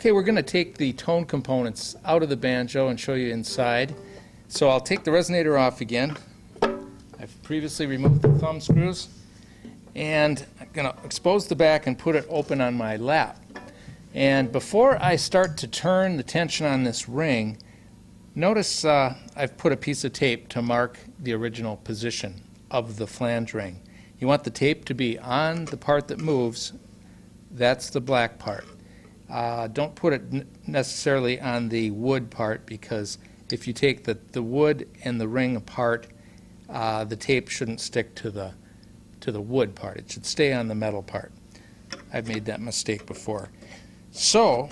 Okay, we're going to take the tone components out of the banjo and show you inside. So I'll take the resonator off again. I've previously removed the thumb screws. And I'm going to expose the back and put it open on my lap. And before I start to turn the tension on this ring, notice I've put a piece of tape to mark the original position of the flange ring. You want the tape to be on the part that moves. That's the black part. Don't put it necessarily on the wood part, because if you take the wood and the ring apart, the tape shouldn't stick to the wood part. It should stay on the metal part. I've made that mistake before. So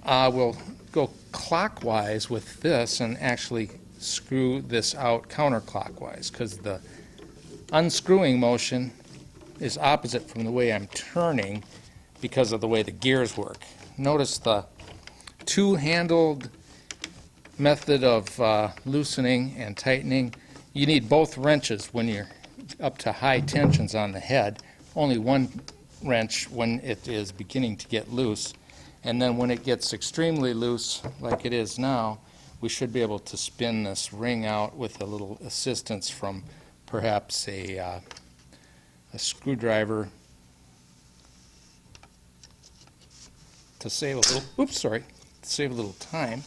we'll go clockwise with this and actually screw this out counterclockwise, because the unscrewing motion is opposite from the way I'm turning because of the way the gears work. Notice the two-handled method of loosening and tightening. You need both wrenches when you're up to high tensions on the head. Only one wrench when it is beginning to get loose. And then when it gets extremely loose, like it is now, we should be able to spin this ring out with a little assistance from perhaps a screwdriver to save a little, to save a little time.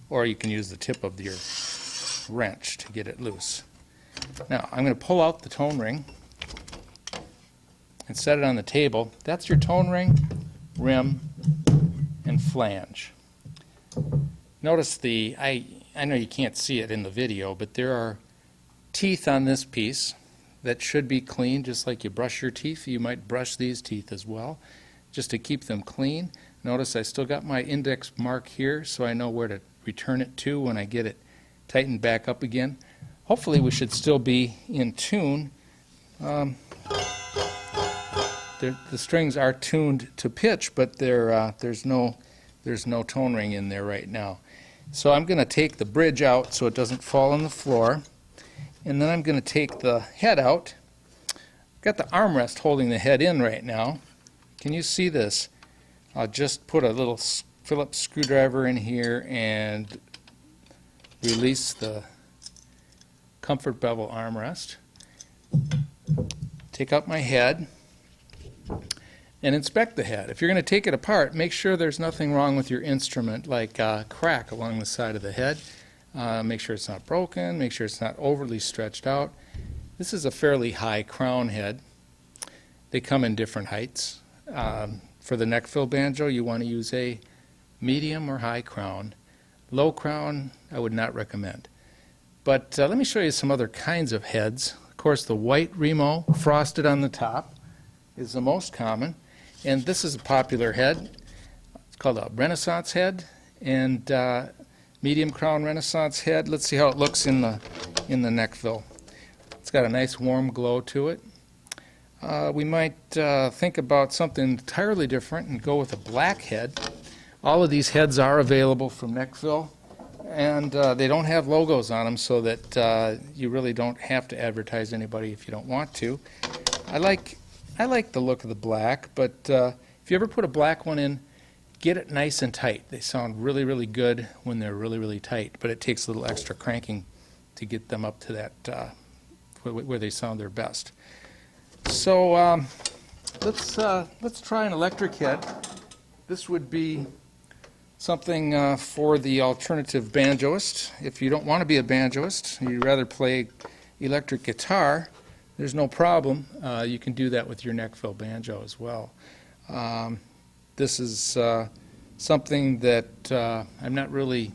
Or you can use the tip of your wrench to get it loose. Now I'm going to pull out the tone ring and set it on the table. That's your tone ring, rim, and flange. Notice I know you can't see it in the video, but there are teeth on this piece that should be clean, just like you brush your teeth. You might brush these teeth as well, just to keep them clean. Notice I still got my index mark here, so I know where to return it to when I get it tightened back up again. Hopefully we should still be in tune. The strings are tuned to pitch, but there's no tone ring in there right now. So I'm going to take the bridge out so it doesn't fall on the floor, and then I'm going to take the head out. I've got the armrest holding the head in right now. Can you see this? I'll just put a little Phillips screwdriver in here and release the comfort bevel armrest. Take out my head and inspect the head. If you're going to take it apart, make sure there's nothing wrong with your instrument, like a crack along the side of the head. Make sure it's not broken, make sure it's not overly stretched out. This is a fairly high crown head. They come in different heights. For the neck fill banjo, you want to use a medium or high crown. Low crown, I would not recommend. But let me show you some other kinds of heads. Of course, the white Remo, frosted on the top, is the most common. And this is a popular head. It's called a Renaissance head. And medium crown Renaissance head. Let's see how it looks in the neck fill. It's got a nice warm glow to it. We might think about something entirely different and go with a black head. All of these heads are available from Neckfill, and they don't have logos on them, so that you really don't have to advertise anybody if you don't want to. I like the look of the black, but if you ever put a black one in, get it nice and tight. They sound really, really good when they're really, really tight, but it takes a little extra cranking to get them up to that where they sound their best. So let's try an electric head. This would be something for the alternative banjoist. If you don't want to be a banjoist, you'd rather play electric guitar, there's no problem. You can do that with your neck fill banjo as well. This is something that I'm not really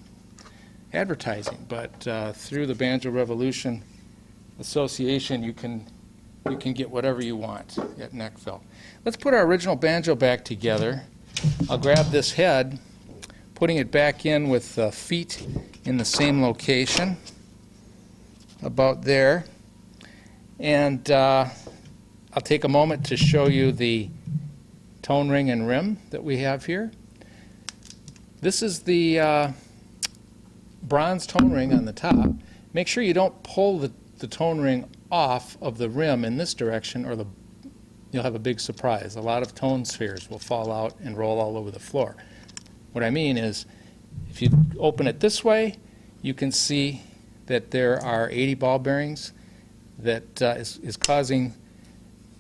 advertising, but through the Banjo Revolution Association, you can get whatever you want at Neckfill. Let's put our original banjo back together. I'll grab this head, putting it back in with the feet in the same location, about there. And I'll take a moment to show you the tone ring and rim that we have here. This is the bronze tone ring on the top. Make sure you don't pull the tone ring off of the rim in this direction, or the you'll have a big surprise. A lot of tone spheres will fall out and roll all over the floor. What I mean is, if you open it this way, you can see that there are 80 ball bearings that is causing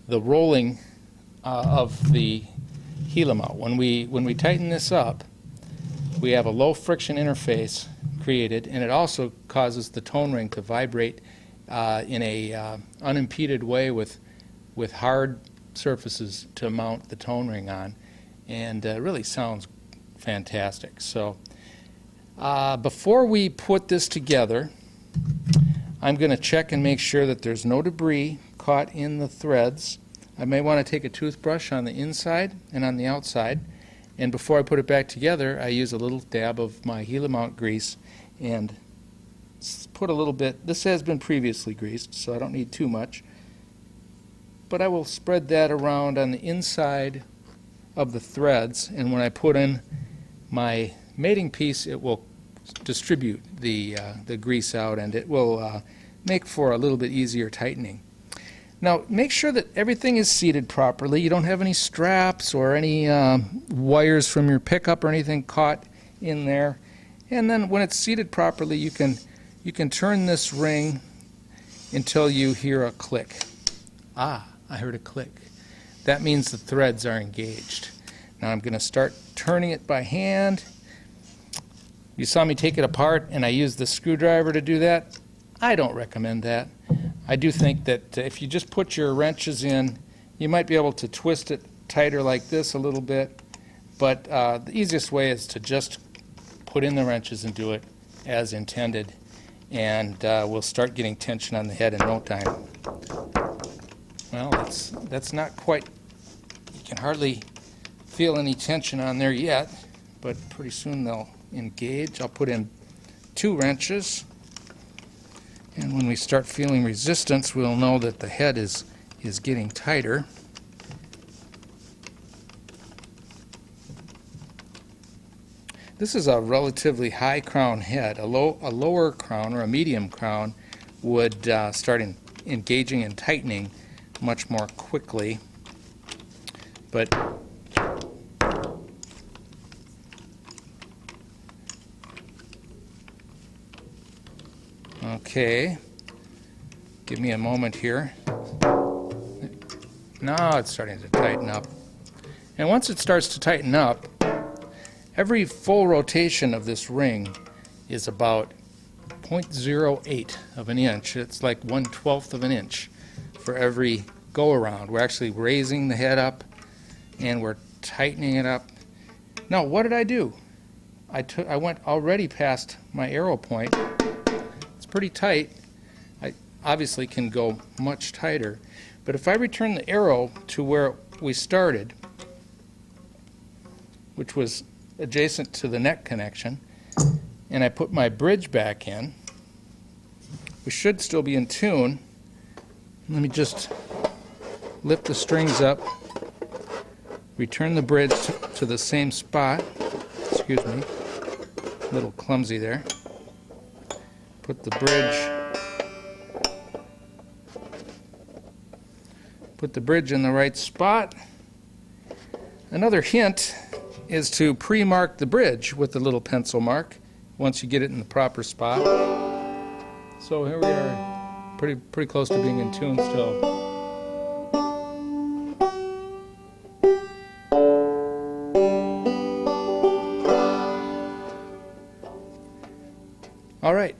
the rolling of the Gila mount. When we tighten this up, we have a low friction interface created, and it also causes the tone ring to vibrate in a unimpeded way with hard surfaces to mount the tone ring on, and it really sounds fantastic. So before we put this together, I'm going to check and make sure that there's no debris caught in the threads. I may want to take a toothbrush on the inside and on the outside, and before I put it back together, I use a little dab of my Gila mount grease and put a little bit. This has been previously greased, so I don't need too much, but I will spread that around on the inside of the threads, and when I put in my mating piece, it will distribute the grease out, and it will make for a little bit easier tightening. Now, make sure that everything is seated properly. You don't have any straps or any wires from your pickup or anything caught in there. And then when it's seated properly, you can turn this ring until you hear a click. Ah, I heard a click. That means the threads are engaged. Now I'm going to start turning it by hand. You saw me take it apart, and I used the screwdriver to do that. I don't recommend that. I do think that if you just put your wrenches in, you might be able to twist it tighter like this a little bit, but the easiest way is to just put in the wrenches and do it as intended, and we'll start getting tension on the head in no time. Well, that's not quite, you can hardly feel any tension on there yet, but pretty soon they'll engage. I'll put in 2 wrenches, and when we start feeling resistance, we'll know that the head is getting tighter. This is a relatively high crown head. A lower crown or a medium crown would start engaging and tightening much more quickly, but okay, give me a moment here. Now it's starting to tighten up. And once it starts to tighten up, every full rotation of this ring is about 0.08 of an inch. It's like 1/12 of an inch for every go around. We're actually raising the head up and we're tightening it up. Now, what did I do? I went already past my arrow point. It's pretty tight. I obviously can go much tighter, but if I return the arrow to where we started, which was adjacent to the neck connection, and I put my bridge back in, we should still be in tune. Let me just lift the strings up, return the bridge to the same spot. Excuse me, a little clumsy there. Put the bridge in the right spot. Another hint is to pre-mark the bridge with the little pencil mark once you get it in the proper spot. So here we are, pretty close to being in tune still. All right,